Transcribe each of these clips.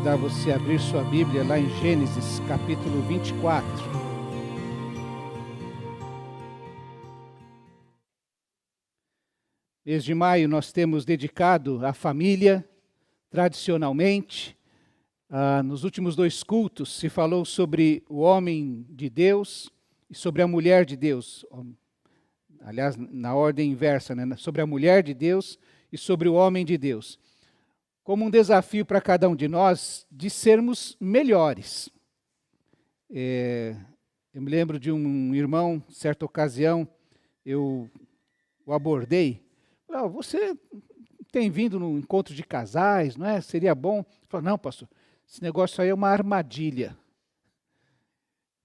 convidar você a abrir sua Bíblia lá em Gênesis, capítulo 24. Mês de maio nós temos dedicado à família, tradicionalmente. Nos últimos 2 cultos se falou sobre o homem de Deus e sobre a mulher de Deus. Aliás, na ordem inversa, né? Sobre a mulher de Deus e sobre o homem de Deus. Como um desafio para cada um de nós de sermos melhores. Eu me lembro de um irmão, certa ocasião, eu o abordei. Falei, você tem vindo no encontro de casais, não é? Seria bom? Ele falou, não, pastor, esse negócio aí é uma armadilha.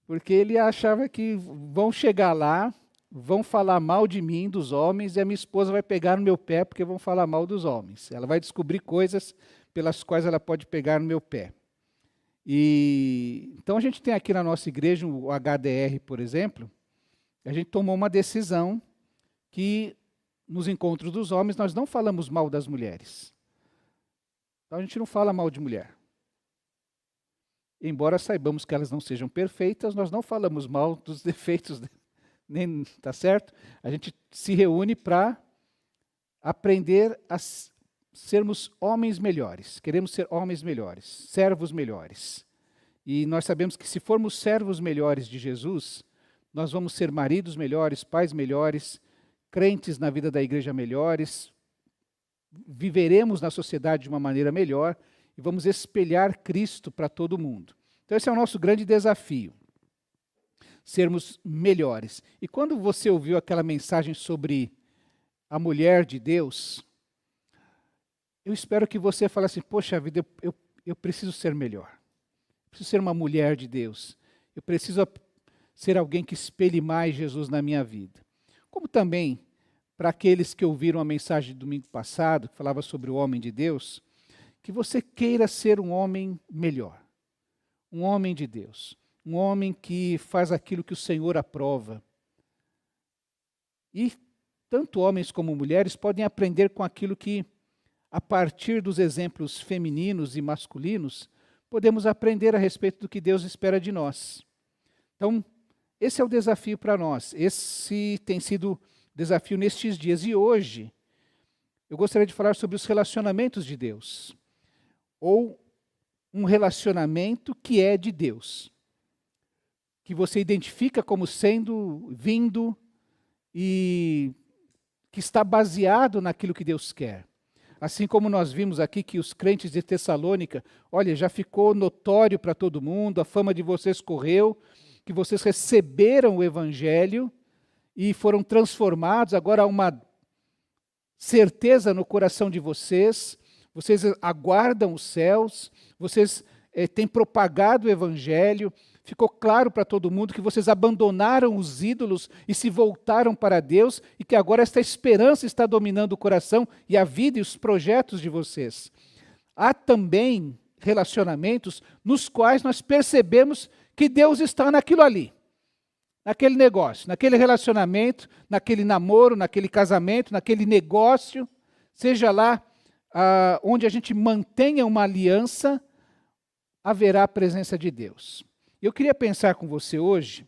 Porque ele achava que vão chegar lá, vão falar mal de mim, dos homens, e a minha esposa vai pegar no meu pé porque vão falar mal dos homens. Ela vai descobrir coisas pelas quais ela pode pegar no meu pé. Então a gente tem aqui na nossa igreja o HDR, por exemplo, a gente tomou uma decisão que nos encontros dos homens nós não falamos mal das mulheres. Então a gente não fala mal de mulher. Embora saibamos que elas não sejam perfeitas, nós não falamos mal dos defeitos, nem, tá certo? A gente se reúne para aprender a sermos homens melhores. Queremos ser homens melhores, servos melhores. E nós sabemos que se formos servos melhores de Jesus, nós vamos ser maridos melhores, pais melhores, crentes na vida da igreja melhores, viveremos na sociedade de uma maneira melhor e vamos espelhar Cristo para todo mundo. Então esse é o nosso grande desafio, sermos melhores. E quando você ouviu aquela mensagem sobre a mulher de Deus, eu espero que você fale assim, poxa vida, eu preciso ser melhor. Eu preciso ser uma mulher de Deus. Eu preciso ser alguém que espelhe mais Jesus na minha vida. Como também, para aqueles que ouviram a mensagem do domingo passado, que falava sobre o homem de Deus, que você queira ser um homem melhor. Um homem de Deus. Um homem que faz aquilo que o Senhor aprova. E tanto homens como mulheres podem aprender com aquilo que, a partir dos exemplos femininos e masculinos, podemos aprender a respeito do que Deus espera de nós. Então, esse é o desafio para nós. Esse tem sido o desafio nestes dias. E hoje, eu gostaria de falar sobre os relacionamentos de Deus. Ou um relacionamento que é de Deus. Que você identifica como sendo, vindo, e que está baseado naquilo que Deus quer. Assim como nós vimos aqui que os crentes de Tessalônica, olha, já ficou notório para todo mundo, a fama de vocês correu, que vocês receberam o Evangelho e foram transformados, agora há uma certeza no coração de vocês aguardam os céus, vocês têm propagado o Evangelho, ficou claro para todo mundo que vocês abandonaram os ídolos e se voltaram para Deus e que agora esta esperança está dominando o coração e a vida e os projetos de vocês. Há também relacionamentos nos quais nós percebemos que Deus está naquilo ali, naquele negócio, naquele relacionamento, naquele namoro, naquele casamento, naquele negócio, seja lá onde a gente mantenha uma aliança, haverá a presença de Deus. Eu queria pensar com você hoje,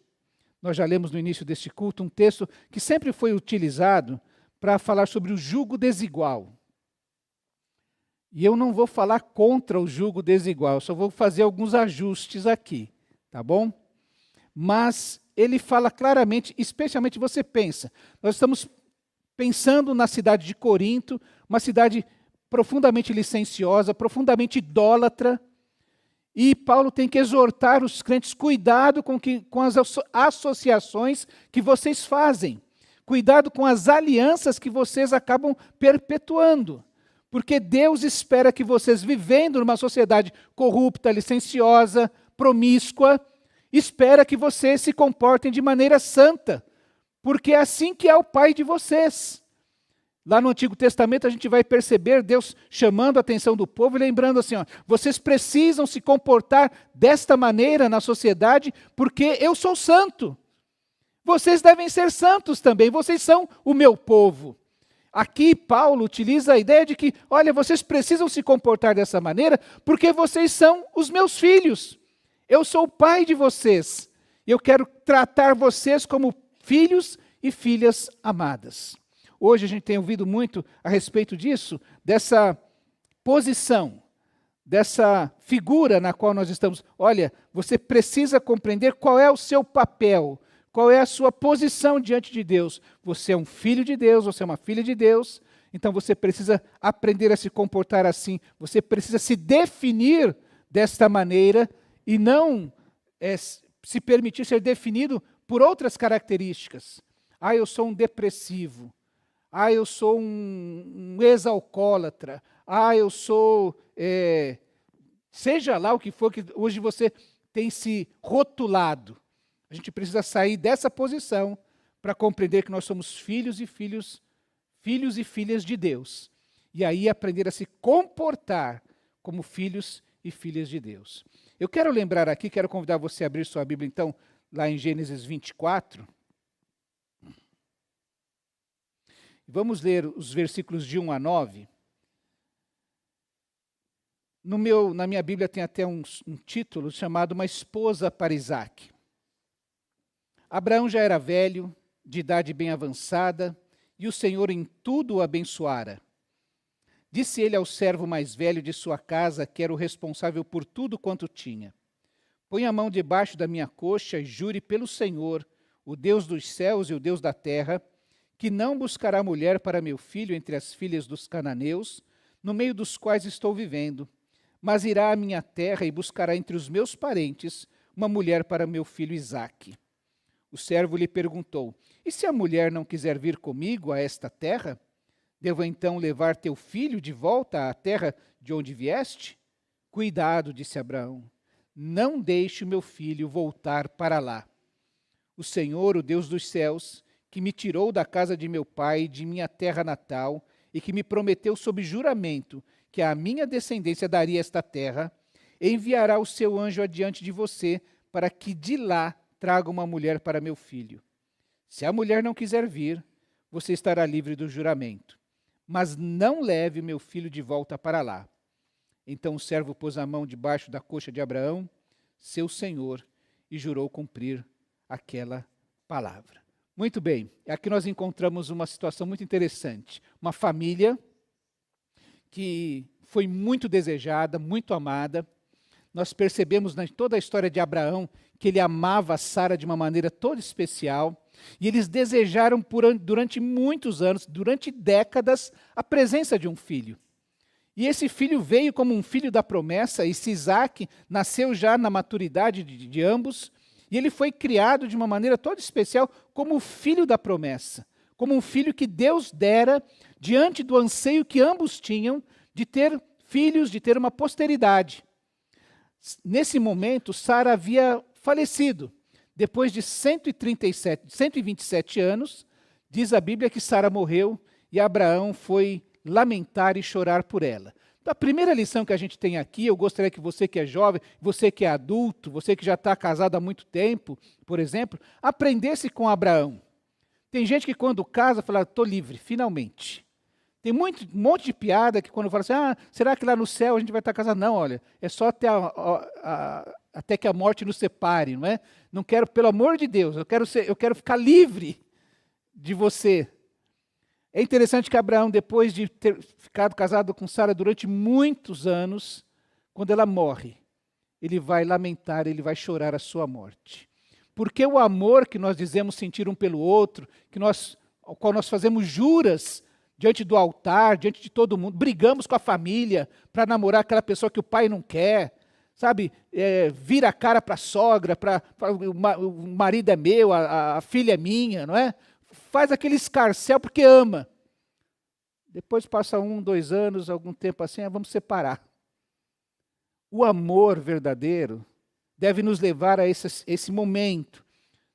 nós já lemos no início deste culto um texto que sempre foi utilizado para falar sobre o jugo desigual. E eu não vou falar contra o jugo desigual, só vou fazer alguns ajustes aqui, tá bom? Mas ele fala claramente, especialmente você pensa, nós estamos pensando na cidade de Corinto, uma cidade profundamente licenciosa, profundamente idólatra, e Paulo tem que exortar os crentes, cuidado com as associações que vocês fazem. Cuidado com as alianças que vocês acabam perpetuando. Porque Deus espera que vocês, vivendo numa sociedade corrupta, licenciosa, promíscua, espera que vocês se comportem de maneira santa. Porque é assim que é o Pai de vocês. Lá no Antigo Testamento a gente vai perceber Deus chamando a atenção do povo e lembrando assim, vocês precisam se comportar desta maneira na sociedade porque eu sou santo. Vocês devem ser santos também, vocês são o meu povo. Aqui Paulo utiliza a ideia de que, olha, vocês precisam se comportar dessa maneira porque vocês são os meus filhos. Eu sou o pai de vocês. E eu quero tratar vocês como filhos e filhas amadas. Hoje a gente tem ouvido muito a respeito disso, dessa posição, dessa figura na qual nós estamos. Olha, você precisa compreender qual é o seu papel, qual é a sua posição diante de Deus. Você é um filho de Deus, você é uma filha de Deus, então você precisa aprender a se comportar assim. Você precisa se definir desta maneira e não se permitir ser definido por outras características. Ah, eu sou um depressivo. Ah, eu sou um ex-alcoólatra. Ah, eu sou... seja lá o que for que hoje você tem se rotulado. A gente precisa sair dessa posição para compreender que nós somos filhos e filhas de Deus. E aí aprender a se comportar como filhos e filhas de Deus. Eu quero lembrar aqui, quero convidar você a abrir sua Bíblia, então, lá em Gênesis 24. Vamos ler os versículos de 1 a 9. Na minha Bíblia tem até um título chamado Uma Esposa para Isaac. Abraão já era velho, de idade bem avançada, e o Senhor em tudo o abençoara. Disse ele ao servo mais velho de sua casa, que era o responsável por tudo quanto tinha: põe a mão debaixo da minha coxa e jure pelo Senhor, o Deus dos céus e o Deus da terra, que não buscará mulher para meu filho entre as filhas dos cananeus, no meio dos quais estou vivendo, mas irá à minha terra e buscará entre os meus parentes uma mulher para meu filho Isaque. O servo lhe perguntou: e se a mulher não quiser vir comigo a esta terra? Devo então levar teu filho de volta à terra de onde vieste? Cuidado, disse Abraão, não deixe o meu filho voltar para lá. O Senhor, o Deus dos céus, que me tirou da casa de meu pai, de minha terra natal, e que me prometeu sob juramento que a minha descendência daria esta terra, enviará o seu anjo adiante de você, para que de lá traga uma mulher para meu filho. Se a mulher não quiser vir, você estará livre do juramento. Mas não leve o meu filho de volta para lá. Então o servo pôs a mão debaixo da coxa de Abraão, seu senhor, e jurou cumprir aquela palavra. Muito bem, aqui nós encontramos uma situação muito interessante. Uma família que foi muito desejada, muito amada. Nós percebemos em toda a história de Abraão que ele amava Sara de uma maneira toda especial. E eles desejaram durante muitos anos, durante décadas, a presença de um filho. E esse filho veio como um filho da promessa, esse Isaque nasceu já na maturidade de ambos, e ele foi criado de uma maneira toda especial como o filho da promessa, como um filho que Deus dera diante do anseio que ambos tinham de ter filhos, de ter uma posteridade. Nesse momento, Sara havia falecido. Depois de 127 anos, diz a Bíblia que Sara morreu e Abraão foi lamentar e chorar por ela. Então, a primeira lição que a gente tem aqui, eu gostaria que você que é jovem, você que é adulto, você que já está casado há muito tempo, por exemplo, aprendesse com Abraão. Tem gente que quando casa fala, estou livre, finalmente. Tem um monte de piada que quando fala assim, será que lá no céu a gente vai estar casado? Não, olha, é só até que a morte nos separe, não é? Não quero, pelo amor de Deus, eu quero ficar livre de você. É interessante que Abraão, depois de ter ficado casado com Sara durante muitos anos, quando ela morre, ele vai lamentar, ele vai chorar a sua morte. Porque o amor que nós dizemos sentir um pelo outro, ao qual nós fazemos juras diante do altar, diante de todo mundo, brigamos com a família para namorar aquela pessoa que o pai não quer, sabe, vira a cara para a sogra, o marido é meu, a filha é minha, não é? Faz aquele escarcéu porque ama. Depois passa 1, 2 anos, algum tempo assim, vamos separar. O amor verdadeiro deve nos levar a esse momento.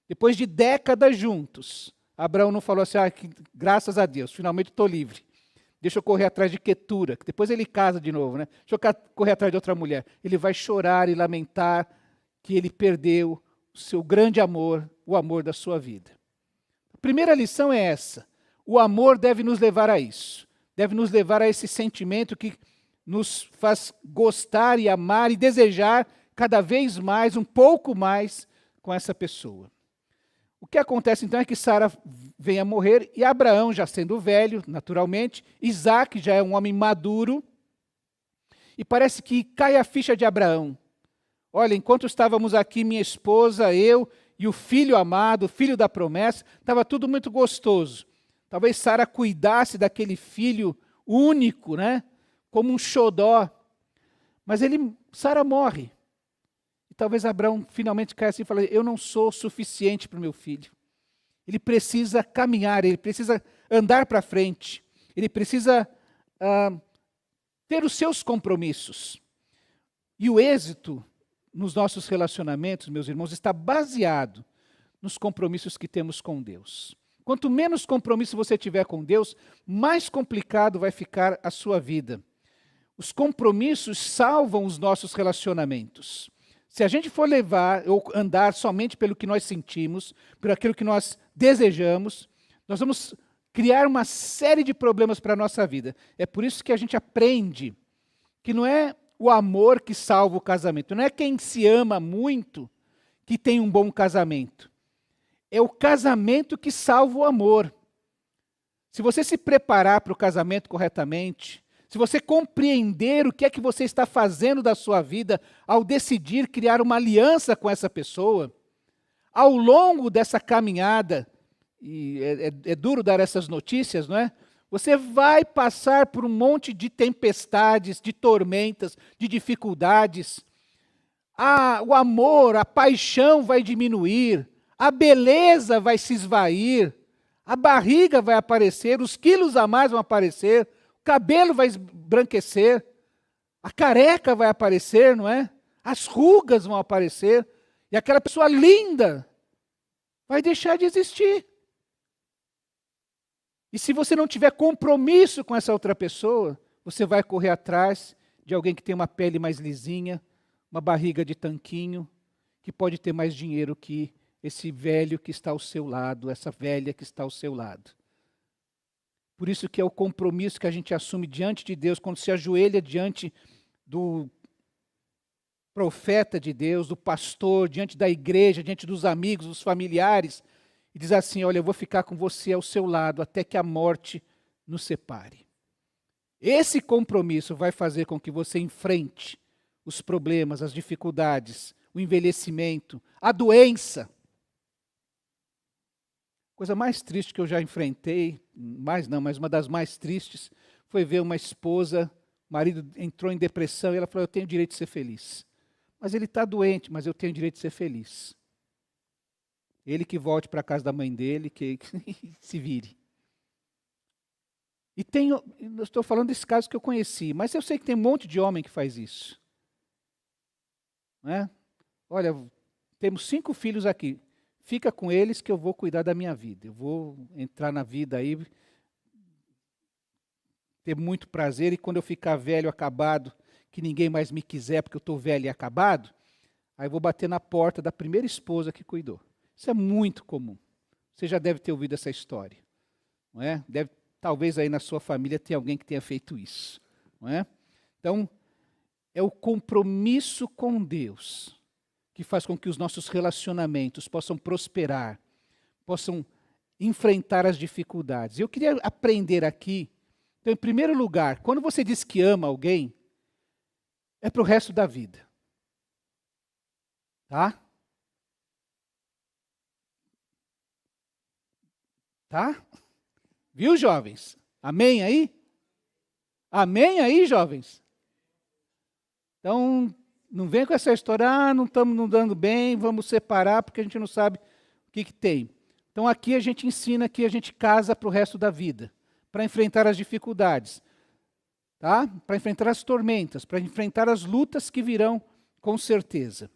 Depois de décadas juntos, Abraão não falou assim, graças a Deus, finalmente estou livre. Deixa eu correr atrás de Quetura, que depois ele casa de novo, né? Deixa eu correr atrás de outra mulher. Ele vai chorar e lamentar que ele perdeu o seu grande amor, o amor da sua vida. A primeira lição é essa. o amor deve nos levar a isso. Deve nos levar a esse sentimento que nos faz gostar e amar e desejar cada vez mais, um pouco mais com essa pessoa. O que acontece então é que Sara vem a morrer e Abraão, já sendo velho, naturalmente, Isaac já é um homem maduro, e parece que cai a ficha de Abraão. Olha, enquanto estávamos aqui, minha esposa, eu e o filho amado, o filho da promessa, estava tudo muito gostoso. Talvez Sara cuidasse daquele filho único, né? Como um xodó. Mas Sara morre. E talvez Abraão finalmente caia assim e fale, eu não sou suficiente para o meu filho. Ele precisa caminhar, ele precisa andar para frente. Ele precisa ter os seus compromissos. E o êxito nos nossos relacionamentos, meus irmãos, está baseado nos compromissos que temos com Deus. Quanto menos compromisso você tiver com Deus, mais complicado vai ficar a sua vida. Os compromissos salvam os nossos relacionamentos. Se a gente for levar ou andar somente pelo que nós sentimos, por aquilo que nós desejamos, nós vamos criar uma série de problemas para a nossa vida. É por isso que a gente aprende que não é o amor que salva o casamento, não é quem se ama muito que tem um bom casamento. É o casamento que salva o amor. Se você se preparar para o casamento corretamente, se você compreender o que é que você está fazendo da sua vida ao decidir criar uma aliança com essa pessoa, ao longo dessa caminhada, e é duro dar essas notícias, não é? Você vai passar por um monte de tempestades, de tormentas, de dificuldades. O amor, a paixão vai diminuir, a beleza vai se esvair, a barriga vai aparecer, os quilos a mais vão aparecer, o cabelo vai embranquecer, a careca vai aparecer, não é? As rugas vão aparecer, e aquela pessoa linda vai deixar de existir. E se você não tiver compromisso com essa outra pessoa, você vai correr atrás de alguém que tem uma pele mais lisinha, uma barriga de tanquinho, que pode ter mais dinheiro que esse velho que está ao seu lado, essa velha que está ao seu lado. Por isso que é o compromisso que a gente assume diante de Deus, quando se ajoelha diante do profeta de Deus, do pastor, diante da igreja, diante dos amigos, dos familiares, e diz assim, olha, eu vou ficar com você ao seu lado até que a morte nos separe. Esse compromisso vai fazer com que você enfrente os problemas, as dificuldades, o envelhecimento, a doença. Coisa mais triste que eu já enfrentei, mas uma das mais tristes, foi ver uma esposa, o marido entrou em depressão e ela falou, eu tenho direito de ser feliz. Mas ele está doente, mas eu tenho direito de ser feliz. Ele que volte para a casa da mãe dele, que se vire. E eu estou falando desse caso que eu conheci, mas eu sei que tem um monte de homem que faz isso. Não é? Olha, temos 5 filhos aqui, fica com eles que eu vou cuidar da minha vida. Eu vou entrar na vida aí, ter muito prazer, e quando eu ficar velho, acabado, que ninguém mais me quiser porque eu estou velho e acabado, aí eu vou bater na porta da primeira esposa que cuidou. Isso é muito comum. Você já deve ter ouvido essa história, não é? Talvez aí na sua família tenha alguém que tenha feito isso, não é? Então, é o compromisso com Deus que faz com que os nossos relacionamentos possam prosperar, possam enfrentar as dificuldades. Eu queria aprender aqui, então, em primeiro lugar, quando você diz que ama alguém, é para o resto da vida. Tá? Tá? Viu, jovens? Amém aí? Amém aí, jovens? Então, não vem com essa história, não estamos nos dando bem, vamos separar porque a gente não sabe o que tem. Então, aqui a gente ensina que a gente casa para o resto da vida, para enfrentar as dificuldades, tá? Para enfrentar as tormentas, para enfrentar as lutas que virão com certeza.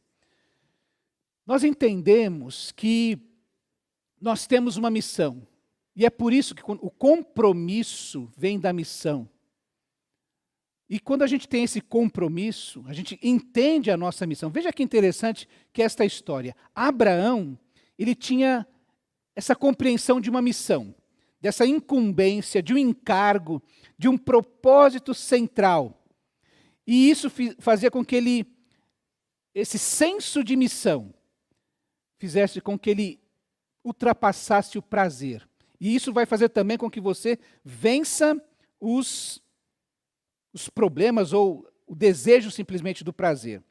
Nós entendemos que nós temos uma missão. E é por isso que o compromisso vem da missão. E quando a gente tem esse compromisso, a gente entende a nossa missão. Veja que interessante que é esta história. Abraão, ele tinha essa compreensão de uma missão. dessa incumbência, de um encargo, de um propósito central. E isso fazia com que esse senso de missão, fizesse com que ele ultrapassasse o prazer. E isso vai fazer também com que você vença os problemas ou o desejo simplesmente do prazer.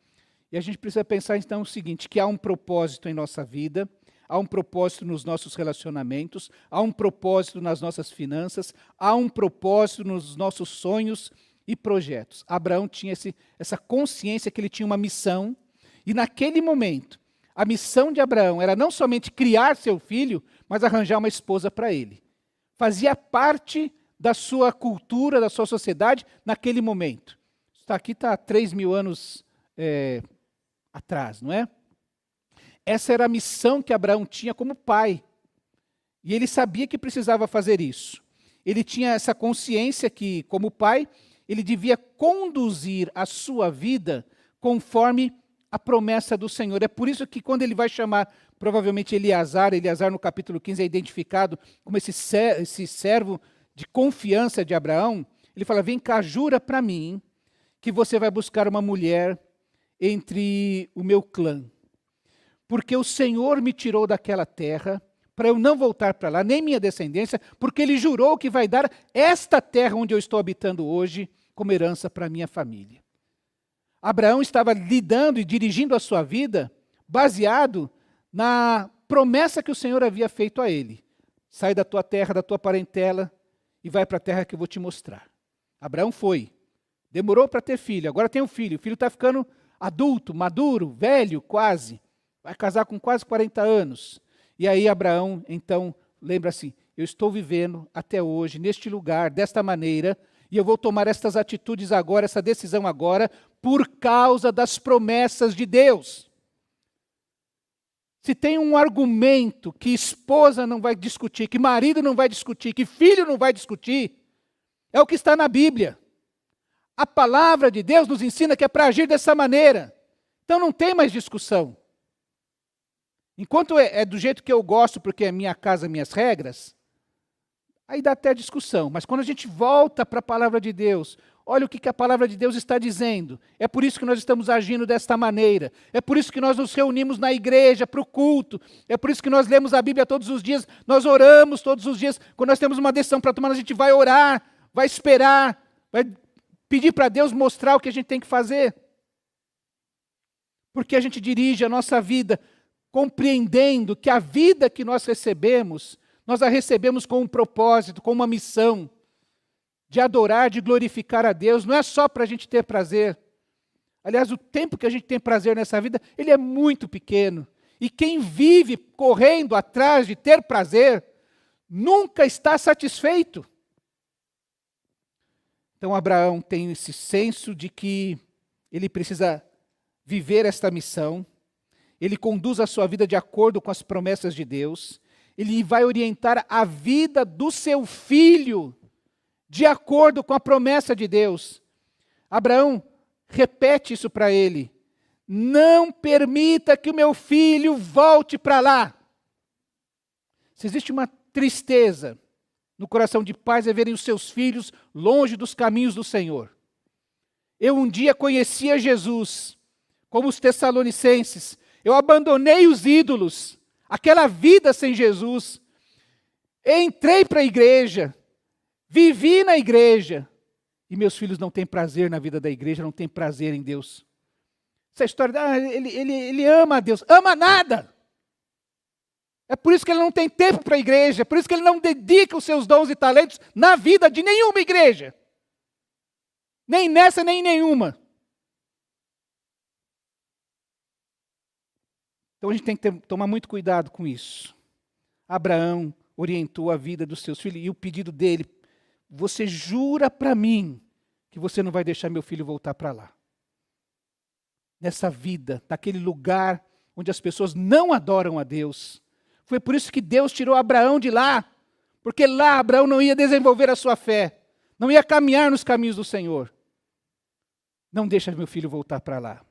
E a gente precisa pensar então o seguinte, que há um propósito em nossa vida, há um propósito nos nossos relacionamentos, há um propósito nas nossas finanças, há um propósito nos nossos sonhos e projetos. Abraão tinha essa consciência que ele tinha uma missão, e naquele momento, a missão de Abraão era não somente criar seu filho, mas arranjar uma esposa para ele. Fazia parte da sua cultura, da sua sociedade, naquele momento. Aqui está 3.000 anos atrás, não é? Essa era a missão que Abraão tinha como pai. E ele sabia que precisava fazer isso. Ele tinha essa consciência que, como pai, ele devia conduzir a sua vida conforme a promessa do Senhor. É por isso que quando ele vai chamar, provavelmente Eleazar no capítulo 15 é identificado como esse servo de confiança de Abraão, ele fala, vem cá, jura para mim que você vai buscar uma mulher entre o meu clã. Porque o Senhor me tirou daquela terra, para eu não voltar para lá, nem minha descendência, porque Ele jurou que vai dar esta terra onde eu estou habitando hoje, como herança para a minha família. Abraão estava lidando e dirigindo a sua vida baseado na promessa que o Senhor havia feito a ele. Sai da tua terra, da tua parentela, e vai para a terra que eu vou te mostrar. Abraão foi. Demorou para ter filho, agora tem um filho. O filho está ficando adulto, maduro, velho, quase. Vai casar com quase 40 anos. E aí Abraão, então, lembra-se, eu estou vivendo até hoje, neste lugar, desta maneira, e eu vou tomar estas atitudes agora, essa decisão agora, por causa das promessas de Deus. Se tem um argumento que esposa não vai discutir, que marido não vai discutir, que filho não vai discutir, é o que está na Bíblia. A palavra de Deus nos ensina que é para agir dessa maneira. Então não tem mais discussão. Enquanto é do jeito que eu gosto, porque é minha casa, minhas regras, aí dá até discussão. Mas quando a gente volta para a palavra de Deus, olha o que a palavra de Deus está dizendo. É por isso que nós estamos agindo desta maneira. É por isso que nós nos reunimos na igreja para o culto. É por isso que nós lemos a Bíblia todos os dias. Nós oramos todos os dias. Quando nós temos uma decisão para tomar, a gente vai orar, vai esperar, vai pedir para Deus mostrar o que a gente tem que fazer. Porque a gente dirige a nossa vida compreendendo que a vida que nós recebemos, nós a recebemos com um propósito, com uma missão de adorar, de glorificar a Deus. Não é só para a gente ter prazer. Aliás, o tempo que a gente tem prazer nessa vida, ele é muito pequeno. E quem vive correndo atrás de ter prazer, nunca está satisfeito. Então Abraão tem esse senso de que ele precisa viver esta missão. Ele conduz a sua vida de acordo com as promessas de Deus. Ele vai orientar a vida do seu filho de acordo com a promessa de Deus. Abraão repete isso para ele. Não permita que o meu filho volte para lá. Se existe uma tristeza no coração de pais é verem os seus filhos longe dos caminhos do Senhor. Eu um dia conhecia Jesus, como os Tessalonicenses. Eu abandonei os ídolos, aquela vida sem Jesus. Entrei para a igreja, vivi na igreja, e meus filhos não têm prazer na vida da igreja, não têm prazer em Deus. Essa história, ele ama a Deus, ama nada. É por isso que ele não tem tempo para a igreja, é por isso que ele não dedica os seus dons e talentos na vida de nenhuma igreja. Nem nessa, nem em nenhuma. Então a gente tem que tomar muito cuidado com isso. Abraão orientou a vida dos seus filhos e o pedido dele, você jura para mim que você não vai deixar meu filho voltar para lá. Nessa vida, naquele lugar onde as pessoas não adoram a Deus. Foi por isso que Deus tirou Abraão de lá, porque lá Abraão não ia desenvolver a sua fé, não ia caminhar nos caminhos do Senhor. Não deixa meu filho voltar para lá.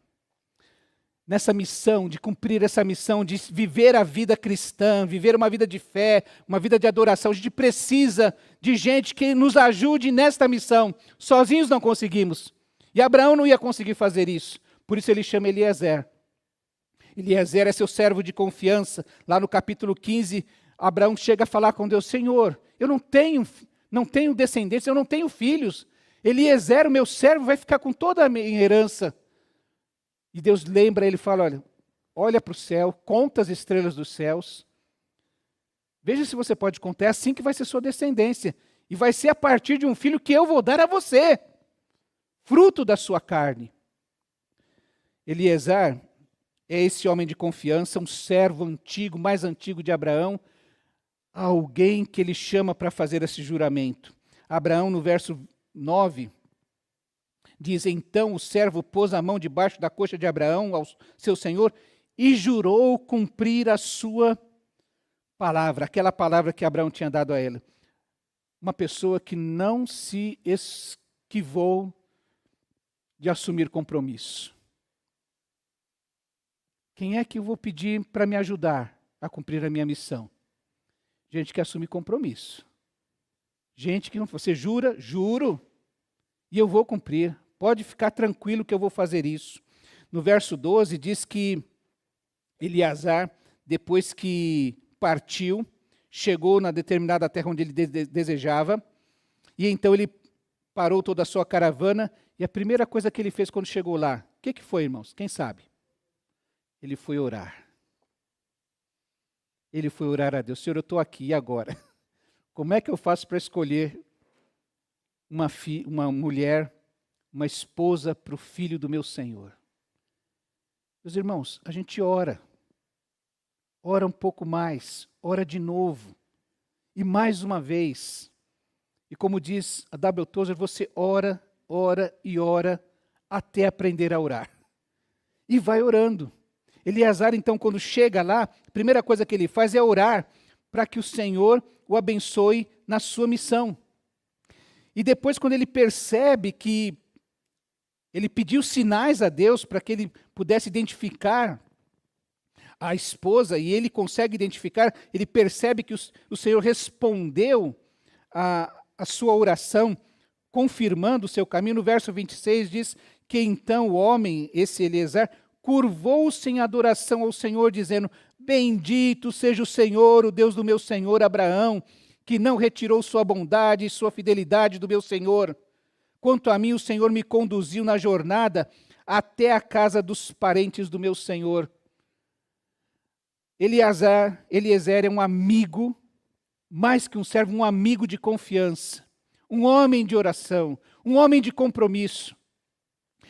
nessa missão, de cumprir essa missão, de viver a vida cristã, viver uma vida de fé, uma vida de adoração. A gente precisa de gente que nos ajude nesta missão. Sozinhos não conseguimos. E Abraão não ia conseguir fazer isso. Por isso ele chama Eliezer. Eliezer é seu servo de confiança. Lá no capítulo 15, Abraão chega a falar com Deus: Senhor, eu não tenho descendência, eu não tenho filhos. Eliezer, o meu servo, vai ficar com toda a minha herança. E Deus lembra ele e fala: olha para o céu, conta as estrelas dos céus. Veja se você pode contar, é assim que vai ser sua descendência. E vai ser a partir de um filho que eu vou dar a você, fruto da sua carne. Eliezer é esse homem de confiança, um servo antigo, mais antigo de Abraão, alguém que ele chama para fazer esse juramento. Abraão, no verso 9, diz: então o servo pôs a mão debaixo da coxa de Abraão, ao seu senhor, e jurou cumprir a sua palavra, aquela palavra que Abraão tinha dado a ele. Uma pessoa que não se esquivou de assumir compromisso. Quem é que eu vou pedir para me ajudar a cumprir a minha missão? Gente que assume compromisso. Gente que não... Você jura? Juro. E eu vou cumprir. Pode ficar tranquilo que eu vou fazer isso. No verso 12 diz que Eleazar, depois que partiu, chegou na determinada terra onde ele desejava, e então ele parou toda a sua caravana, e a primeira coisa que ele fez quando chegou lá, o que foi, irmãos? Quem sabe? Ele foi orar. Ele foi orar a Deus: Senhor, eu estou aqui, e agora? Como é que eu faço para escolher uma mulher, uma esposa para o filho do meu Senhor? Meus irmãos, a gente ora um pouco mais, ora de novo, e mais uma vez. E como diz a W. Tozer, você ora, ora e ora, até aprender a orar. E vai orando. Eleazar, então, quando chega lá, a primeira coisa que ele faz é orar para que o Senhor o abençoe na sua missão. E depois, quando ele percebe que ele pediu sinais a Deus para que ele pudesse identificar a esposa, e ele consegue identificar, ele percebe que o Senhor respondeu a sua oração, confirmando o seu caminho. No verso 26 diz que então o homem, esse Eleazar, curvou-se em adoração ao Senhor, dizendo: bendito seja o Senhor, o Deus do meu senhor Abraão, que não retirou sua bondade e sua fidelidade do meu senhor. Quanto a mim, o Senhor me conduziu na jornada até a casa dos parentes do meu senhor. Eliezer é um amigo, mais que um servo, um amigo de confiança, um homem de oração, um homem de compromisso.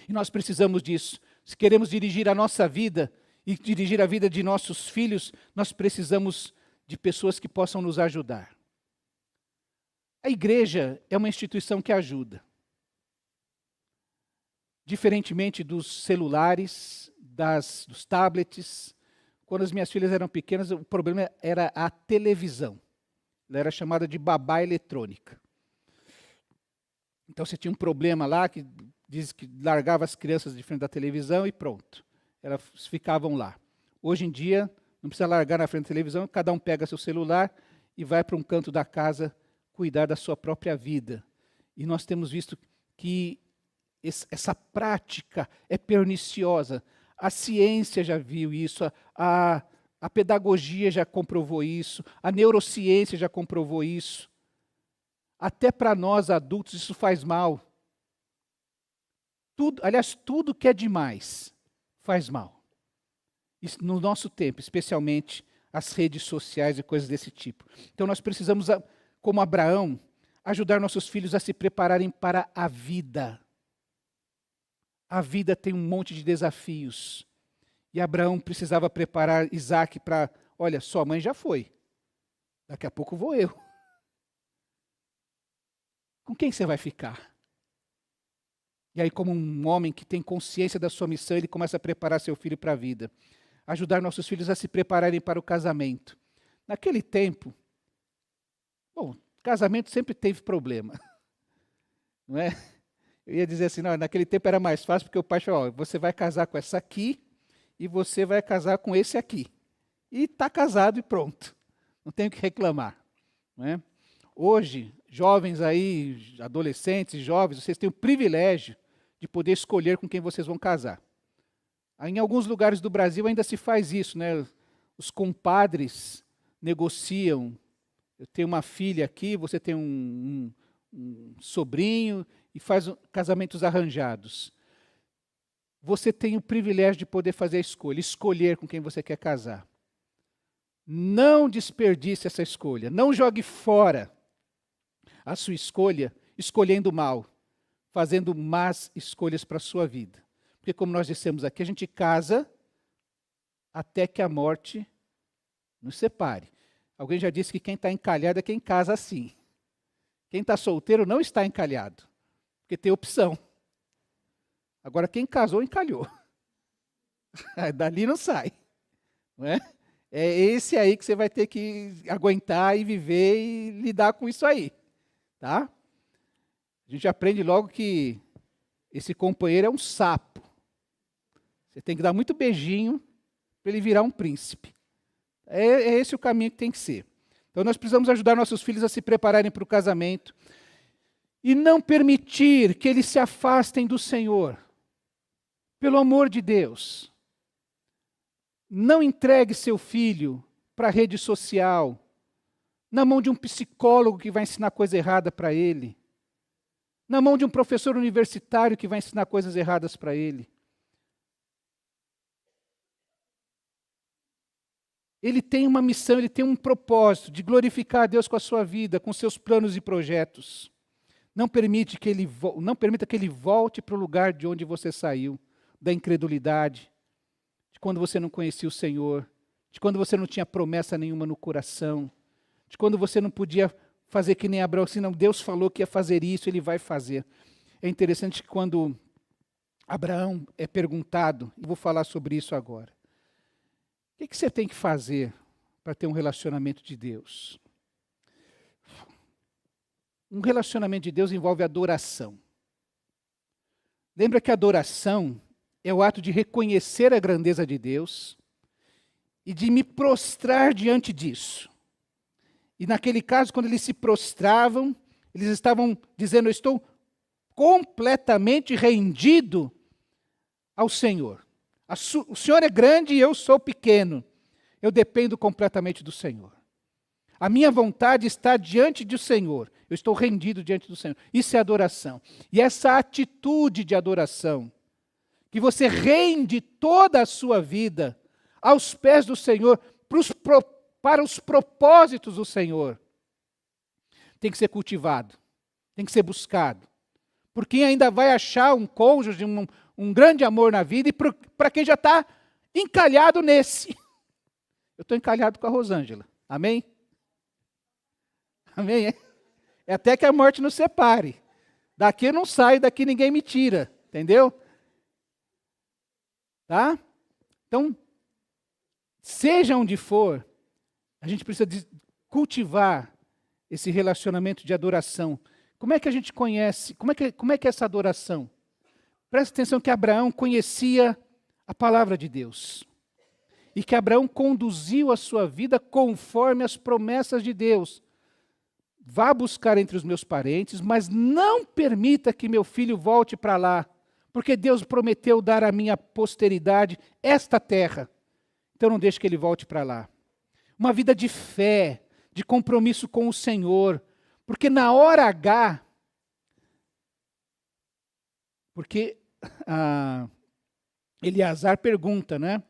E nós precisamos disso. Se queremos dirigir a nossa vida e dirigir a vida de nossos filhos, nós precisamos de pessoas que possam nos ajudar. A igreja é uma instituição que ajuda. Diferentemente dos celulares, dos tablets, quando as minhas filhas eram pequenas, o problema era a televisão. Ela era chamada de babá eletrônica. Então você tinha um problema lá que diz que largava as crianças de frente da televisão e pronto. Elas ficavam lá. Hoje em dia, não precisa largar na frente da televisão, cada um pega seu celular e vai para um canto da casa cuidar da sua própria vida. E nós temos visto que essa prática é perniciosa. A ciência já viu isso, a pedagogia já comprovou isso, a neurociência já comprovou isso. Até para nós adultos isso faz mal. Tudo que é demais faz mal. Isso, no nosso tempo, especialmente as redes sociais e coisas desse tipo. Então nós precisamos, como Abraão, ajudar nossos filhos a se prepararem para a vida. A vida tem um monte de desafios. E Abraão precisava preparar Isaac para, olha, sua mãe já foi. Daqui a pouco vou eu. Com quem você vai ficar? E aí, como um homem que tem consciência da sua missão, ele começa a preparar seu filho para a vida. Ajudar nossos filhos a se prepararem para o casamento. Naquele tempo, bom, casamento sempre teve problema. Não é? Eu ia dizer assim, não, naquele tempo era mais fácil, porque o pai falou: ó, você vai casar com essa aqui, e você vai casar com esse aqui. E está casado e pronto. Não tem o que reclamar. Não é? Hoje, jovens aí, adolescentes, jovens, vocês têm o privilégio de poder escolher com quem vocês vão casar. Em alguns lugares do Brasil ainda se faz isso, né? Os compadres negociam. Eu tenho uma filha aqui, você tem um sobrinho, e faz casamentos arranjados. Você tem o privilégio de poder fazer a escolha, escolher com quem você quer casar. Não desperdice essa escolha, não jogue fora a sua escolha escolhendo mal, fazendo más escolhas para a sua vida. Porque como nós dissemos aqui, a gente casa até que a morte nos separe. Alguém já disse que quem está encalhado é quem casa assim. Quem está solteiro não está encalhado, porque tem opção. Agora quem casou, encalhou. Dali não sai. Não é? É esse aí que você vai ter que aguentar e viver e lidar com isso aí. Tá? A gente aprende logo que esse companheiro é um sapo. Você tem que dar muito beijinho para ele virar um príncipe. É esse o caminho que tem que ser. Então nós precisamos ajudar nossos filhos a se prepararem para o casamento e não permitir que eles se afastem do Senhor. Pelo amor de Deus, não entregue seu filho para a rede social, na mão de um psicólogo que vai ensinar coisa errada para ele, na mão de um professor universitário que vai ensinar coisas erradas para ele. Ele tem uma missão, ele tem um propósito de glorificar a Deus com a sua vida, com seus planos e projetos. Não permita que ele volte para o lugar de onde você saiu, da incredulidade, de quando você não conhecia o Senhor, de quando você não tinha promessa nenhuma no coração, de quando você não podia fazer que nem Abraão, assim, não, Deus falou que ia fazer isso, ele vai fazer. É interessante que quando Abraão é perguntado, e vou falar sobre isso agora, o que você tem que fazer para ter um relacionamento de Deus? Um relacionamento de Deus envolve adoração. Lembra que a adoração é o ato de reconhecer a grandeza de Deus e de me prostrar diante disso. E naquele caso, quando eles se prostravam, eles estavam dizendo, eu estou completamente rendido ao Senhor. O Senhor é grande e eu sou pequeno. Eu dependo completamente do Senhor. A minha vontade está diante do Senhor. Eu estou rendido diante do Senhor. Isso é adoração. E essa atitude de adoração, que você rende toda a sua vida aos pés do Senhor, para os propósitos do Senhor, tem que ser cultivado, tem que ser buscado. Por quem ainda vai achar um cônjuge, um grande amor na vida, e para quem já está encalhado nesse. Eu estou encalhado com a Rosângela. Amém? Amém? É até que a morte nos separe. Daqui eu não saio, daqui ninguém me tira. Entendeu? Tá? Então, seja onde for, a gente precisa cultivar esse relacionamento de adoração. Como é que a gente conhece? Como é que é essa adoração? Presta atenção que Abraão conhecia a palavra de Deus. E que Abraão conduziu a sua vida conforme as promessas de Deus. Vá buscar entre os meus parentes, mas não permita que meu filho volte para lá, porque Deus prometeu dar à minha posteridade esta terra. Então não deixe que ele volte para lá. Uma vida de fé, de compromisso com o Senhor, porque na hora H, porque Eleazar pergunta, né?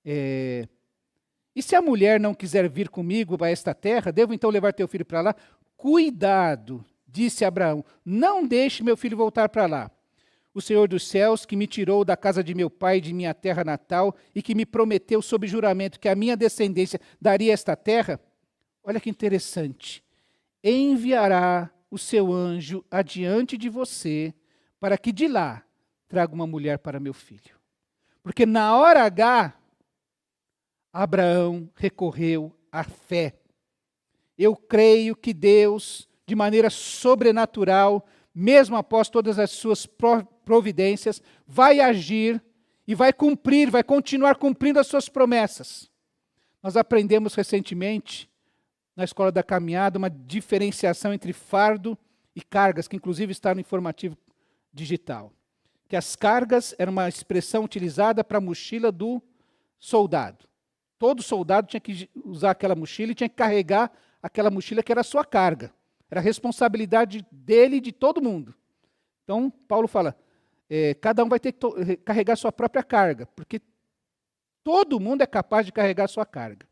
E se a mulher não quiser vir comigo a esta terra, devo então levar teu filho para lá? Cuidado, disse Abraão, não deixe meu filho voltar para lá. O Senhor dos céus, que me tirou da casa de meu pai e de minha terra natal, e que me prometeu sob juramento que a minha descendência daria esta terra, olha que interessante, enviará o seu anjo adiante de você, para que de lá traga uma mulher para meu filho. Porque na hora H, Abraão recorreu à fé. Eu creio que Deus, de maneira sobrenatural, mesmo após todas as suas providências, vai agir e vai cumprir, vai continuar cumprindo as suas promessas. Nós aprendemos recentemente, na Escola da Caminhada, uma diferenciação entre fardo e cargas, que inclusive está no informativo digital. Que as cargas eram uma expressão utilizada para a mochila do soldado. Todo soldado tinha que usar aquela mochila e tinha que carregar aquela mochila que era a sua carga. Era a responsabilidade dele e de todo mundo. Então, Paulo fala, cada um vai ter que carregar sua própria carga, porque todo mundo é capaz de carregar a sua carga.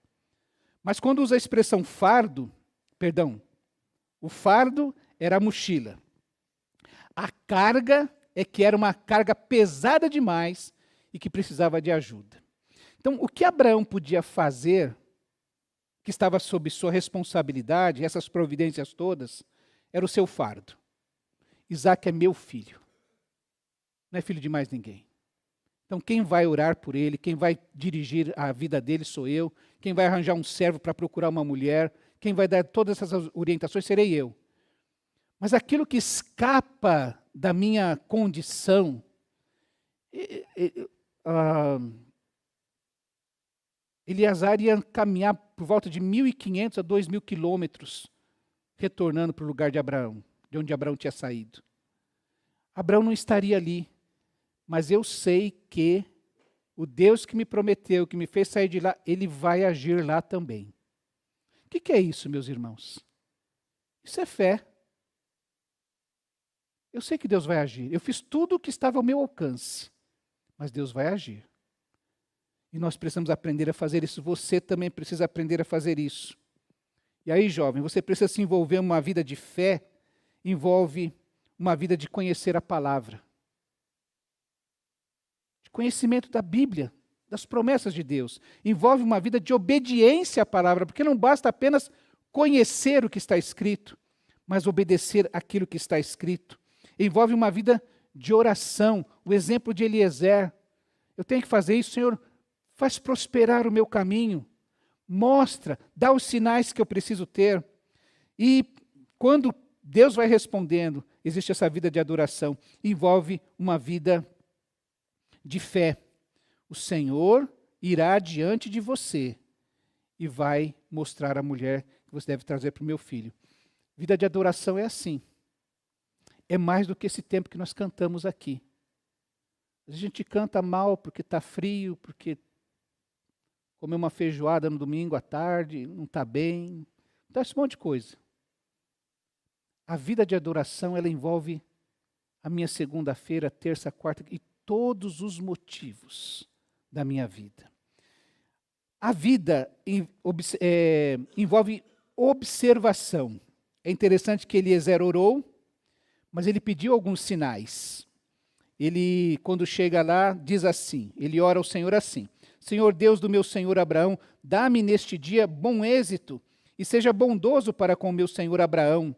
Mas quando usa a expressão fardo, o fardo era a mochila. A carga é que era uma carga pesada demais e que precisava de ajuda. Então, o que Abraão podia fazer, que estava sob sua responsabilidade, essas providências todas, era o seu fardo. Isaac é meu filho. Não é filho de mais ninguém. Então, quem vai orar por ele, quem vai dirigir a vida dele sou eu, quem vai arranjar um servo para procurar uma mulher, quem vai dar todas essas orientações serei eu. Mas aquilo que escapa da minha condição, Eleazar ia caminhar por volta de 1.500 a 2.000 quilômetros, retornando para o lugar de Abraão, de onde Abraão tinha saído. Abraão não estaria ali, mas eu sei que o Deus que me prometeu, que me fez sair de lá, ele vai agir lá também. O que é isso, meus irmãos? Isso é fé. Eu sei que Deus vai agir. Eu fiz tudo o que estava ao meu alcance, mas Deus vai agir. E nós precisamos aprender a fazer isso. Você também precisa aprender a fazer isso. E aí, jovem, você precisa se envolver em uma vida de fé, envolve uma vida de conhecer a palavra. De conhecimento da Bíblia, das promessas de Deus. Envolve uma vida de obediência à palavra, porque não basta apenas conhecer o que está escrito, mas obedecer aquilo que está escrito. Envolve uma vida de oração, o exemplo de Eliezer. Eu tenho que fazer isso, Senhor, faz prosperar o meu caminho, mostra, dá os sinais que eu preciso ter. E quando Deus vai respondendo, existe essa vida de adoração, envolve uma vida de fé. O Senhor irá diante de você e vai mostrar a mulher que você deve trazer para o meu filho. Vida de adoração é assim. É mais do que esse tempo que nós cantamos aqui. A gente canta mal porque está frio, porque comeu uma feijoada no domingo à tarde, não está bem. Então, esse monte de coisa. A vida de adoração, ela envolve a minha segunda-feira, terça, quarta e todos os motivos da minha vida. A vida envolve observação. É interessante que Eliezer orou, mas ele pediu alguns sinais. Ele, quando chega lá, diz assim, ele ora ao Senhor assim: Senhor Deus do meu senhor Abraão, dá-me neste dia bom êxito e seja bondoso para com o meu senhor Abraão.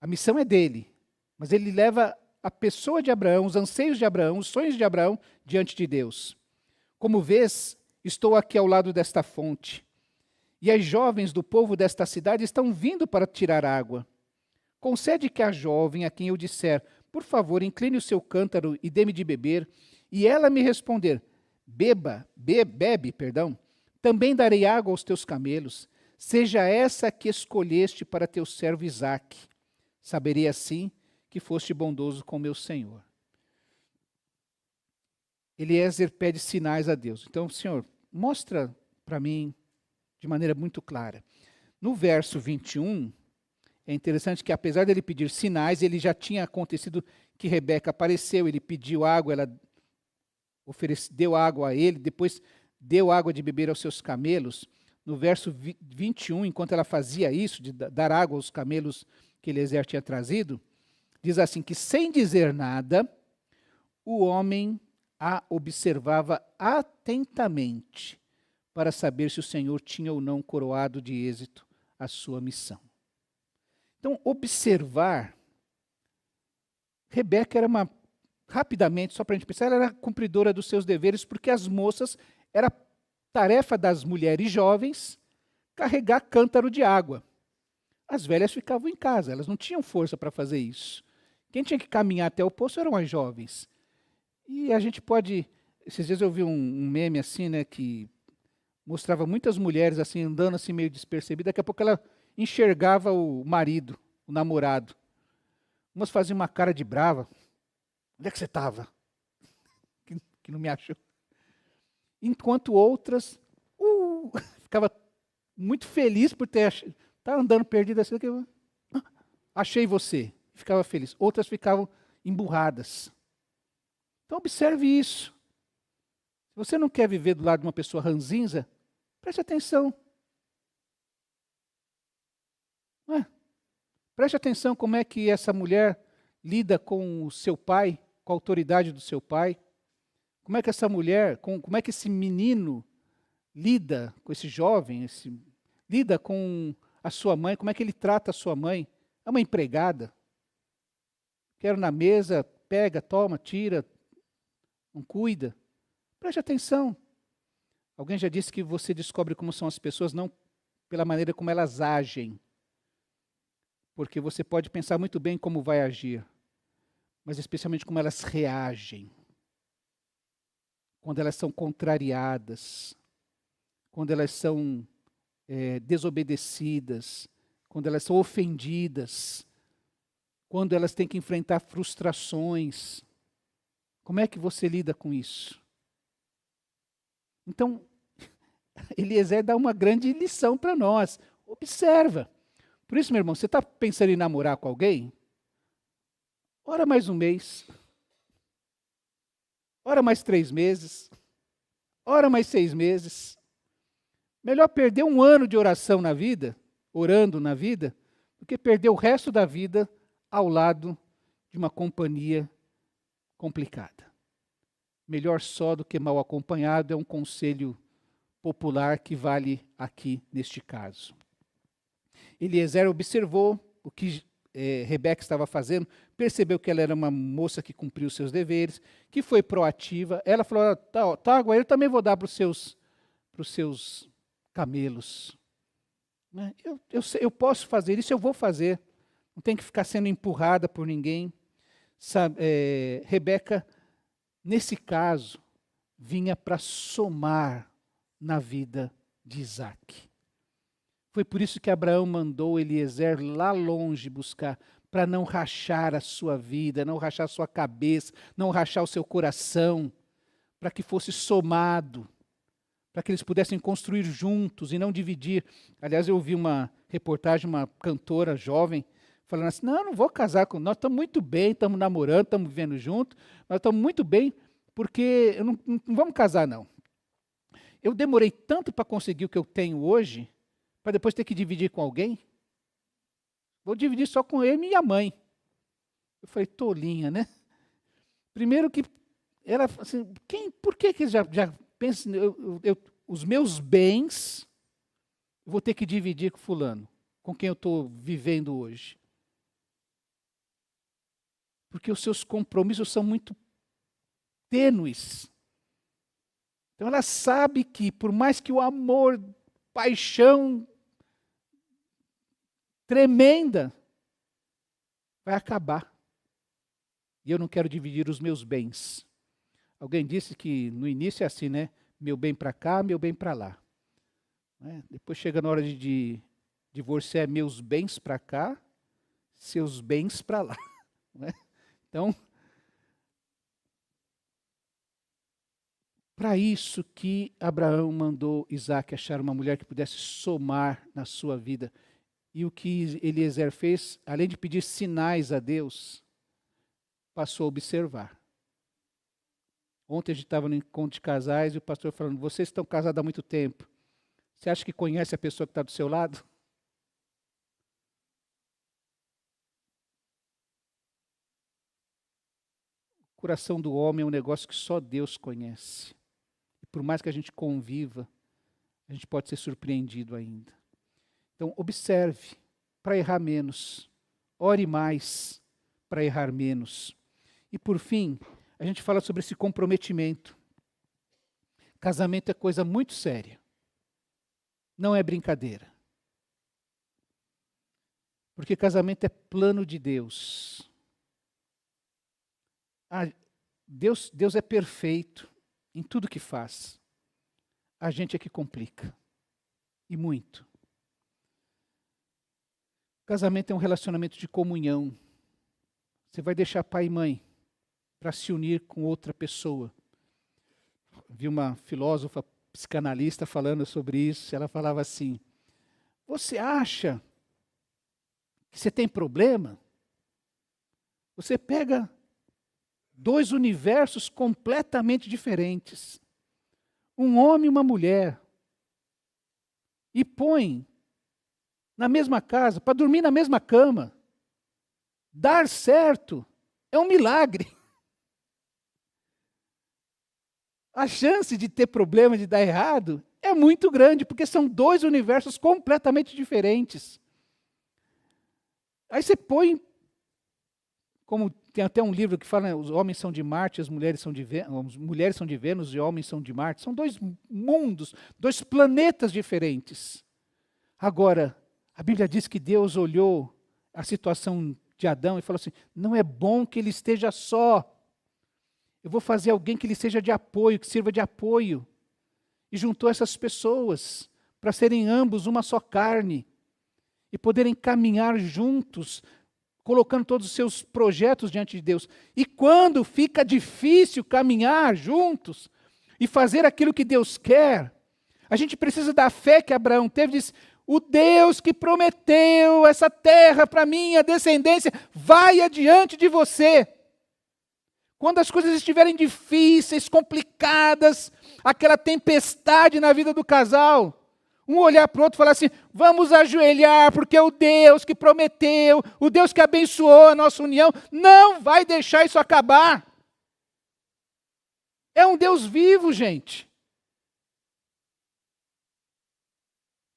A missão é dele, mas ele leva a pessoa de Abraão, os anseios de Abraão, os sonhos de Abraão diante de Deus. Como vês, estou aqui ao lado desta fonte, e as jovens do povo desta cidade estão vindo para tirar água. Concede que a jovem a quem eu disser, por favor, incline o seu cântaro e dê-me de beber, e ela me responder, bebe, também darei água aos teus camelos, seja essa que escolheste para teu servo Isaque. Saberei assim que foste bondoso com meu Senhor. Eliezer pede sinais a Deus. Então, Senhor, mostra para mim de maneira muito clara. No verso 21, é interessante que apesar dele pedir sinais, ele já tinha acontecido que Rebeca apareceu, ele pediu água, ela deu água a ele, depois deu água de beber aos seus camelos. No verso 21, enquanto ela fazia isso, de dar água aos camelos que Eliezer tinha trazido, diz assim que sem dizer nada, o homem a observava atentamente para saber se o Senhor tinha ou não coroado de êxito a sua missão. Então, observar, Rebeca era rapidamente, só para a gente pensar, ela era cumpridora dos seus deveres, porque as moças, era tarefa das mulheres jovens carregar cântaro de água. As velhas ficavam em casa, elas não tinham força para fazer isso. Quem tinha que caminhar até o poço eram as jovens. E a gente pode Esses dias eu vi um meme assim, né, que mostrava muitas mulheres assim andando assim meio despercebida. Daqui a pouco ela enxergava o marido, o namorado. Umas faziam uma cara de brava. Onde é que você estava? Que não me achou. Enquanto outras ficava muito feliz por ter tá andando perdida assim. Achei você. Ficava feliz. Outras ficavam emburradas. Então observe isso. Se você não quer viver do lado de uma pessoa ranzinza, preste atenção. Não é? Preste atenção como é que essa mulher lida com o seu pai, com a autoridade do seu pai. Como é que essa mulher, como é que esse menino lida com esse jovem, lida com a sua mãe, como é que ele trata a sua mãe? É uma empregada. Quero na mesa, pega, toma, tira, não cuida. Preste atenção. Alguém já disse que você descobre como são as pessoas não pela maneira como elas agem. Porque você pode pensar muito bem como vai agir, mas especialmente como elas reagem. Quando elas são contrariadas, quando elas são desobedecidas, quando elas são ofendidas, quando elas têm que enfrentar frustrações. Como é que você lida com isso? Então, Eliezer dá uma grande lição para nós. Observa. Por isso, meu irmão, você está pensando em namorar com alguém? Ora mais um mês. Ora mais 3 meses. Ora mais 6 meses. Melhor perder 1 ano de oração na vida, orando na vida, do que perder o resto da vida ao lado de uma companhia complicada. Melhor só do que mal acompanhado é um conselho popular que vale aqui neste caso. Eliezer observou o que Rebeca estava fazendo, percebeu que ela era uma moça que cumpriu os seus deveres, que foi proativa. Ela falou, tá, agora eu também vou dar para os seus camelos. Né? Eu posso fazer isso, eu vou fazer. Não tem que ficar sendo empurrada por ninguém. Rebeca, nesse caso, vinha para somar na vida de Isaac. Foi por isso que Abraão mandou Eliezer lá longe buscar, para não rachar a sua vida, não rachar a sua cabeça, não rachar o seu coração, para que fosse somado, para que eles pudessem construir juntos e não dividir. Aliás, eu ouvi uma reportagem, uma cantora jovem, falando assim, não vou casar com... Nós estamos muito bem, estamos namorando, estamos vivendo juntos, nós estamos muito bem, porque não vamos casar, não. Eu demorei tanto para conseguir o que eu tenho hoje, para depois ter que dividir com alguém? Vou dividir só com ele e minha mãe. Eu falei, tolinha, né? Primeiro que ela, assim, por que já pensa, os meus bens, eu vou ter que dividir com fulano, com quem eu estou vivendo hoje? Porque os seus compromissos são muito tênues. Então ela sabe que, por mais que o amor, paixão tremenda, vai acabar. E eu não quero dividir os meus bens. Alguém disse que no início é assim, né? Meu bem para cá, meu bem para lá. Né? Depois chega na hora de divorciar, meus bens para cá, seus bens para lá. Né? Então, para isso que Abraão mandou Isaac achar uma mulher que pudesse somar na sua vida. E o que Eliezer fez, além de pedir sinais a Deus, passou a observar. Ontem a gente estava no encontro de casais e o pastor falando, vocês estão casados há muito tempo. Você acha que conhece a pessoa que está do seu lado? O coração do homem é um negócio que só Deus conhece. E por mais que a gente conviva, a gente pode ser surpreendido ainda. Então, observe para errar menos. Ore mais para errar menos. E por fim, a gente fala sobre esse comprometimento. Casamento é coisa muito séria. Não é brincadeira. Porque casamento é plano de Deus. Deus é perfeito. em tudo que faz, a gente é que complica. E muito. Casamento é um relacionamento de comunhão. Você vai deixar pai e mãe para se unir com outra pessoa. Vi uma filósofa psicanalista falando sobre isso. Ela falava assim: você acha que você tem problema? Você pega dois universos completamente diferentes, um homem e uma mulher, e põe na mesma casa, para dormir na mesma cama. Dar certo é um milagre. A chance de ter problema, de dar errado, é muito grande, porque são dois universos completamente diferentes. Aí você põe, como tem até um livro que fala, os homens são de Marte, as mulheres são de Vênus e homens são de Marte. São dois mundos, dois planetas diferentes. Agora, a Bíblia diz que Deus olhou a situação de Adão e falou assim: não é bom que ele esteja só. Eu vou fazer alguém que lhe seja de apoio, que sirva de apoio. E juntou essas pessoas para serem ambos uma só carne e poderem caminhar juntos, colocando todos os seus projetos diante de Deus. E quando fica difícil caminhar juntos e fazer aquilo que Deus quer, a gente precisa da fé que Abraão teve, diz: o Deus que prometeu essa terra para minha descendência vai adiante de você. Quando as coisas estiverem difíceis, complicadas, aquela tempestade na vida do casal, um olhar para o outro e falar assim: vamos ajoelhar, porque o Deus que prometeu, o Deus que abençoou a nossa união, não vai deixar isso acabar. É um Deus vivo, gente.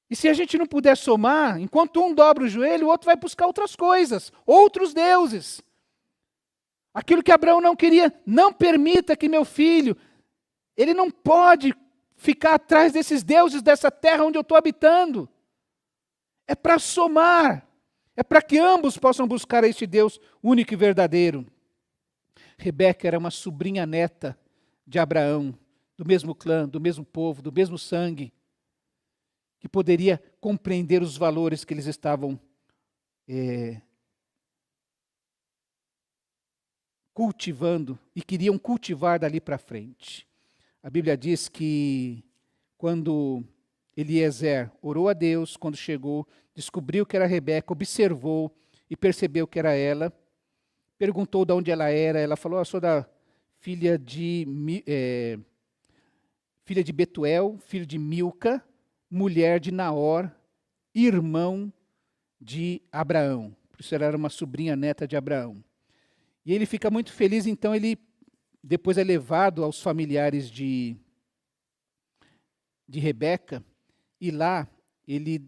E se a gente não puder somar, enquanto um dobra o joelho, o outro vai buscar outras coisas, outros deuses. Aquilo que Abraão não queria: não permita que meu filho, ele não pode ficar atrás desses deuses dessa terra onde eu estou habitando. É para somar, é para que ambos possam buscar este Deus único e verdadeiro. Rebeca era uma sobrinha neta de Abraão, do mesmo clã, do mesmo povo, do mesmo sangue, que poderia compreender os valores que eles estavam cultivando e queriam cultivar dali para frente. A Bíblia diz que quando Eliezer orou a Deus, quando chegou, descobriu que era Rebeca, observou e percebeu que era ela, perguntou de onde ela era, ela falou: eu sou da filha de Betuel, filho de Milca, mulher de Naor, irmão de Abraão. Por isso ela era uma sobrinha neta de Abraão. E ele fica muito feliz, então ele depois é levado aos familiares de Rebeca, e lá ele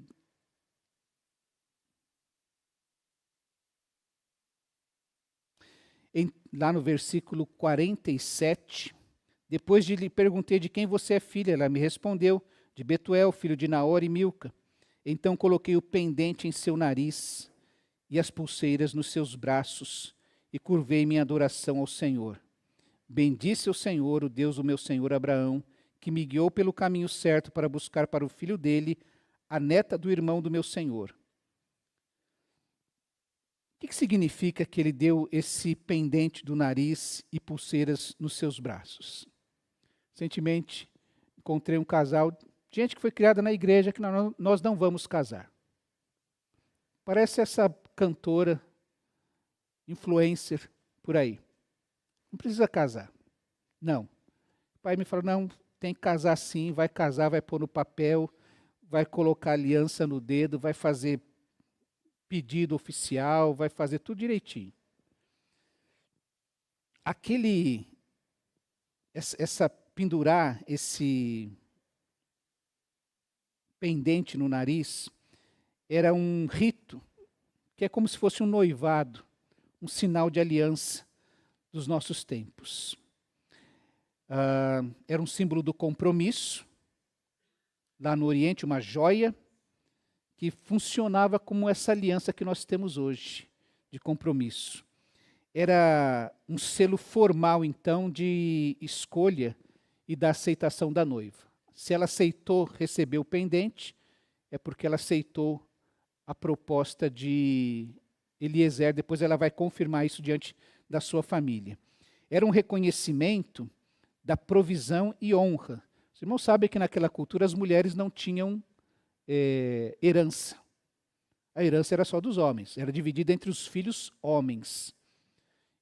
lá no versículo 47, depois de lhe perguntei: de quem você é filha? Ela me respondeu: de Betuel, filho de Naor e Milca. Então coloquei o pendente em seu nariz e as pulseiras nos seus braços, e curvei minha adoração ao Senhor. Bendisse o Senhor, o Deus do meu senhor Abraão, que me guiou pelo caminho certo para buscar para o filho dele a neta do irmão do meu senhor. O que significa que ele deu esse pendente do nariz e pulseiras nos seus braços? Recentemente, encontrei um casal, gente que foi criada na igreja, que nós não vamos casar. Parece essa cantora, influencer, por aí. Não precisa casar. Não. O pai me falou: não, tem que casar sim, vai casar, vai pôr no papel, vai colocar aliança no dedo, vai fazer pedido oficial, vai fazer tudo direitinho. Pendurar esse pendente no nariz era um rito, que é como se fosse um noivado, um sinal de aliança dos nossos tempos. Era um símbolo do compromisso. Lá no Oriente, uma joia que funcionava como essa aliança que nós temos hoje, de compromisso. Era um selo formal, então, de escolha e da aceitação da noiva. Se ela aceitou receber o pendente, é porque ela aceitou a proposta de Eliezer, depois ela vai confirmar isso diante da sua família. Era um reconhecimento da provisão e honra. Os irmãos sabem que naquela cultura as mulheres não tinham herança. A herança era só dos homens, era dividida entre os filhos homens.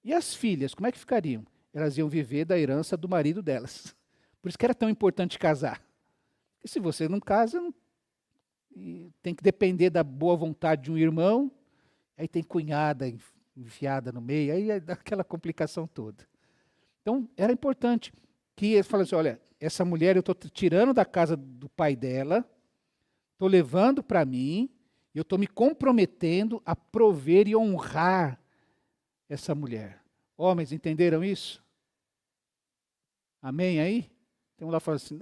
E as filhas, como é que ficariam? Elas iam viver da herança do marido delas. Por isso que era tão importante casar. Porque se você não casa, tem que depender da boa vontade de um irmão, aí tem cunhada enfiada no meio, aí dá aquela complicação toda. Então, era importante que ele falasse, olha, essa mulher eu estou tirando da casa do pai dela, estou levando para mim, e eu estou me comprometendo a prover e honrar essa mulher. Homens, entenderam isso? Amém aí? Tem um lá falando assim,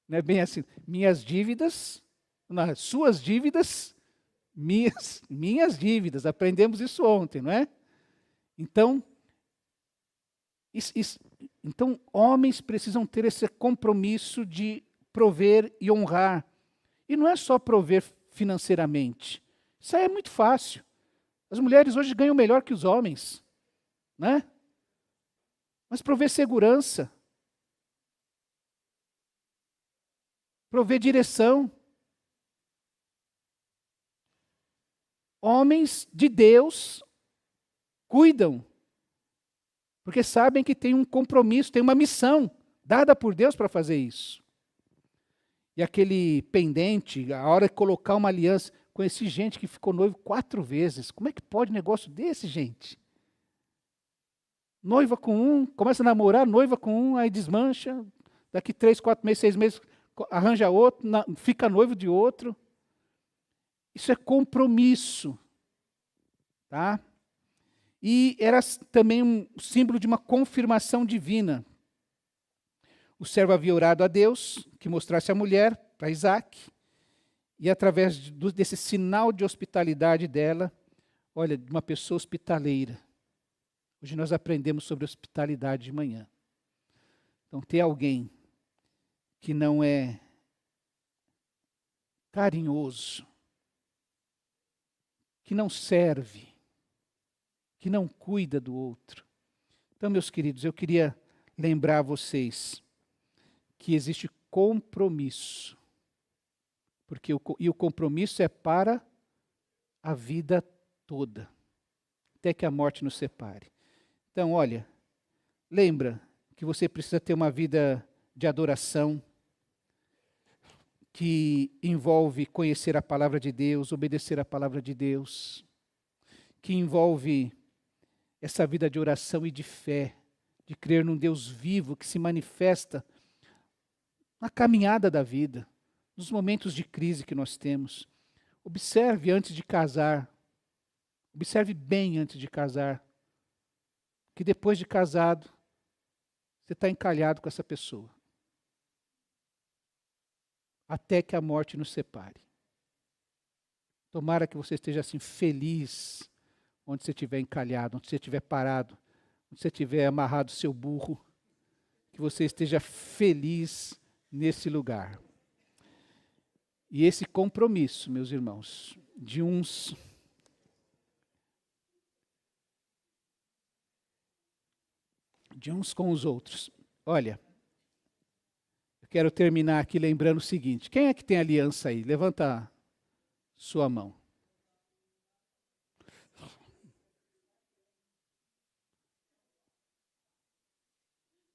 não é bem assim, minhas dívidas, não, suas dívidas, minhas dívidas. Aprendemos isso ontem, não é? Então, então, homens precisam ter esse compromisso de prover e honrar. E não é só prover financeiramente. Isso aí é muito fácil. As mulheres hoje ganham melhor que os homens, né? Mas prover segurança, prover direção. Homens de Deus cuidam, porque sabem que tem um compromisso, tem uma missão dada por Deus para fazer isso. E aquele pendente, a hora de colocar uma aliança, conheci gente que ficou noivo 4 vezes. Como é que pode um negócio desse, gente? Noiva com um, começa a namorar, noiva com um, aí desmancha, daqui 3, 4 meses, 6 meses, arranja outro, fica noivo de outro. Isso é compromisso, tá? E era também um símbolo de uma confirmação divina. O servo havia orado a Deus, que mostrasse a mulher para Isaac, e através desse sinal de hospitalidade dela, olha, de uma pessoa hospitaleira. Hoje nós aprendemos sobre hospitalidade de manhã. Então, ter alguém que não é carinhoso, que não serve, que não cuida do outro. Então, meus queridos, eu queria lembrar vocês que existe compromisso. E o compromisso é para a vida toda, até que a morte nos separe. Então, olha, lembra que você precisa ter uma vida de adoração, que envolve conhecer a palavra de Deus, obedecer a palavra de Deus, que envolve essa vida de oração e de fé, de crer num Deus vivo que se manifesta na caminhada da vida, nos momentos de crise que nós temos. Observe antes de casar, observe bem antes de casar, que depois de casado, você está encalhado com essa pessoa. Até que a morte nos separe. Tomara que você esteja assim feliz, onde você estiver encalhado, onde você estiver parado, onde você estiver amarrado seu burro, que você esteja feliz nesse lugar. E esse compromisso, meus irmãos, de uns com os outros. Olha, eu quero terminar aqui lembrando o seguinte: quem é que tem aliança aí? Levanta sua mão.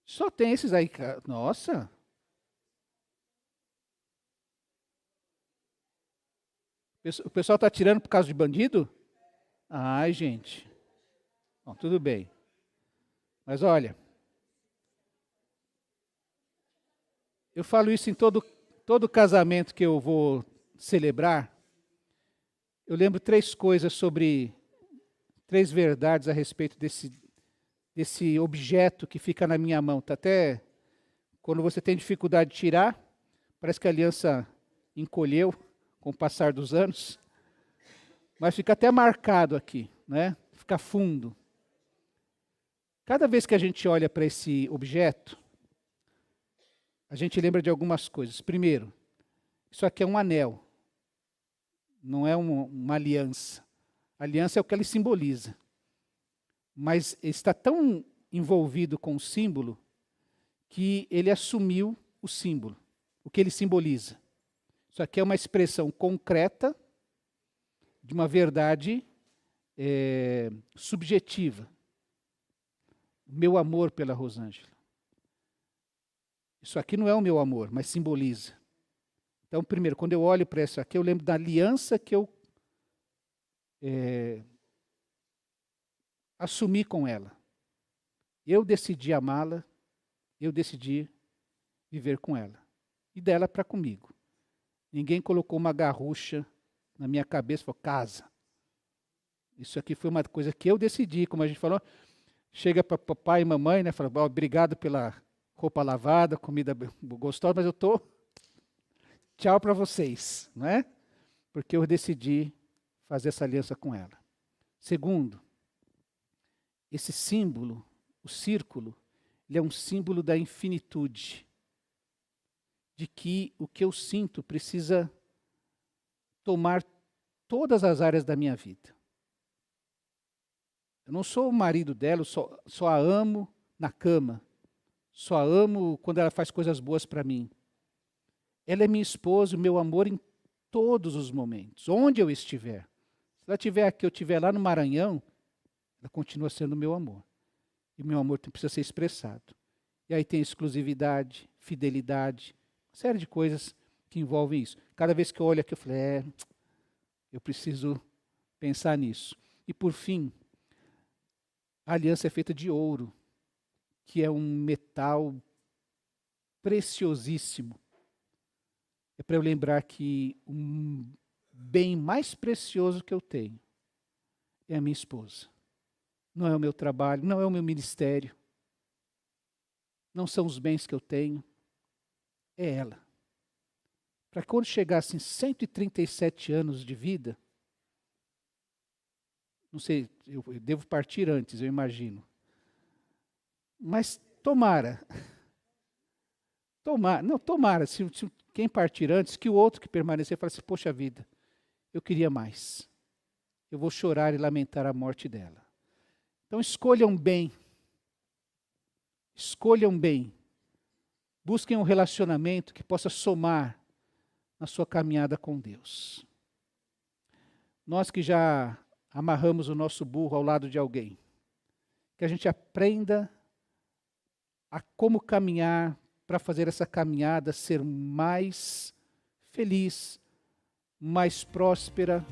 Só tem esses aí, cara. Nossa. O pessoal está tirando por causa de bandido? Ai, gente. Bom, tudo bem. Mas olha, eu falo isso em todo casamento que eu vou celebrar. Eu lembro 3 coisas sobre 3 verdades a respeito desse objeto que fica na minha mão. Tá até quando você tem dificuldade de tirar, parece que a aliança encolheu com o passar dos anos, mas fica até marcado aqui, né? Fica fundo. Cada vez que a gente olha para esse objeto, a gente lembra de algumas coisas. Primeiro, isso aqui é um anel, não é uma aliança. A aliança é o que ele simboliza. Mas está tão envolvido com o símbolo que ele assumiu o símbolo, o que ele simboliza. Isso aqui é uma expressão concreta de uma verdade subjetiva. Meu amor pela Rosângela. Isso aqui não é o meu amor, mas simboliza. Então, primeiro, quando eu olho para isso aqui, eu lembro da aliança que eu assumi com ela. Eu decidi amá-la, eu decidi viver com ela. E dela para comigo. Ninguém colocou uma garrucha na minha cabeça e falou, casa. Isso aqui foi uma coisa que eu decidi, como a gente falou. Chega para papai e mamãe, né? Fala, obrigado pela roupa lavada, comida gostosa, mas eu estou... Tchau para vocês, não é? Porque eu decidi fazer essa aliança com ela. Segundo, esse símbolo, o círculo, ele é um símbolo da infinitude. De que o que eu sinto precisa tomar todas as áreas da minha vida. Eu não sou o marido dela, só a amo na cama. Só a amo quando ela faz coisas boas para mim. Ela é minha esposa, o meu amor em todos os momentos, onde eu estiver. Se ela estiver aqui, eu estiver lá no Maranhão, ela continua sendo o meu amor. E o meu amor precisa ser expressado. E aí tem exclusividade, fidelidade, uma série de coisas que envolvem isso. Cada vez que eu olho aqui, eu falo, eu preciso pensar nisso. E por fim, a aliança é feita de ouro, que é um metal preciosíssimo. É para eu lembrar que o bem mais precioso que eu tenho é a minha esposa. Não é o meu trabalho, não é o meu ministério. Não são os bens que eu tenho. É ela. Para quando chegasse em 137 anos de vida, não sei, eu devo partir antes, eu imagino. Mas tomara, se quem partir antes, que o outro que permanecer fale assim, poxa vida, eu queria mais. Eu vou chorar e lamentar a morte dela. Então escolham bem. Escolham bem. Busquem um relacionamento que possa somar na sua caminhada com Deus. Nós que já amarramos o nosso burro ao lado de alguém, que a gente aprenda a como caminhar para fazer essa caminhada ser mais feliz, mais próspera,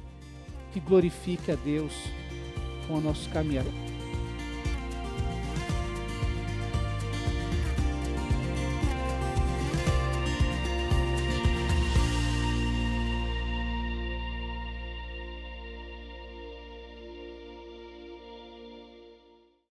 que glorifique a Deus com o nosso caminhar.